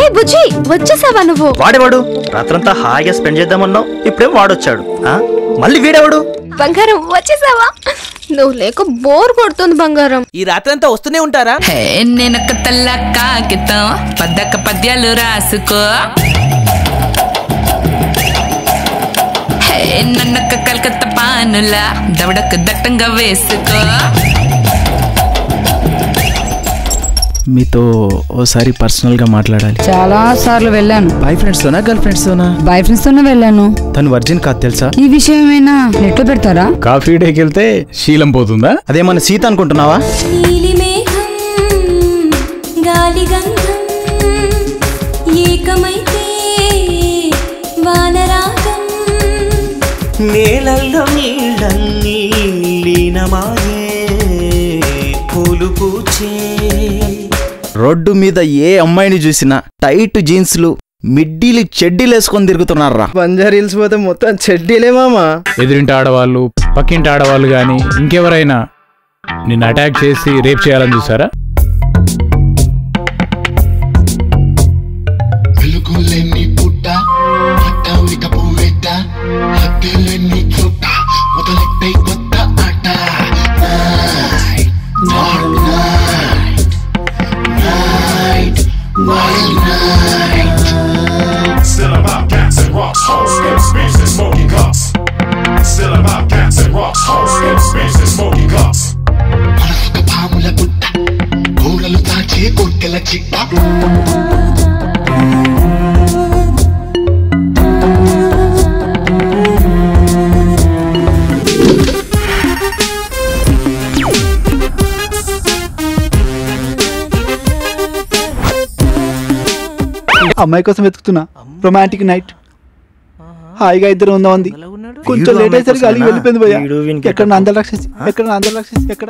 ఏ బుజ్జి వచ్చేసావా నువ్వు? వాడేవాడు రాత్రంతా హాయిగా స్పెండ్ చేద్దామన్నావు, ఇప్పుడేం వాడొచ్చాడు. మళ్ళీ వీడేవాడు? బంగారం వచ్చేసావా? నువ్వు లేక బోర్ కొడుతుంది బంగారం. ఈ రాత్రంతా వస్తూనే ఉంటారా? నేనొక తల్ల కాగితం పద్దక పద్యాలు రాసుకో, నన్నొక్క కలకత్తా పానుల దవడకు దట్టంగా వేసుకో. మీతో ఓసారి పర్సనల్ గా మాట్లాడాలి. చాలా సార్లు వెళ్ళాను. బాయ్ ఫ్రెండ్స్ తోనా గర్ల్ ఫ్రెండ్స్ తోనా? బాయ్ ఫ్రెండ్స్ తోనే వెళ్ళాను. తను వర్జిన్ కాదు తెలుసా? ఈ విషయం ఏమైనా నెట్ లో పెడతారా? కాఫీ డేకి వెళ్తే శీలం పోతుందా? అదేమన్నా సీత అనుకుంటున్నావా? నేలల్లో నీళ్ళన్నీ లీనమాయే పూలు పూచే. రోడ్డు మీద ఏ అమ్మాయిని చూసినా టైట్ జీన్స్లు మిడ్డీలు చెడ్డీలు వేసుకొని తిరుగుతున్నారా. బంజారా హిల్స్ పోతే మొత్తం చెడ్డీలే మామా. ఎదురింటి ఆడవాళ్ళు, పక్కింటి ఆడవాళ్ళు గాని ఇంకెవరైనా నిన్ను అటాక్ చేసి రేప్ చేయాలని చూసారా? Still about cats and rocks, hoes in space and smoking cups. Still about cats and rocks, hoes in space and smoking cups. Parasuka pamula butta, goralu tache kottela chitta. అమ్మాయి కోసం వెతుకుతున్నా. Romantic night, హాయిగా ఇద్దరు ఉందా. కొంచెం late అయ్యేసరికి అలిగి వెళ్ళిపోయింది భయ్యా. ఎక్కడ అందరు రాక్షసి, ఎక్కడ అందరు రాక్షసి, ఎక్కడ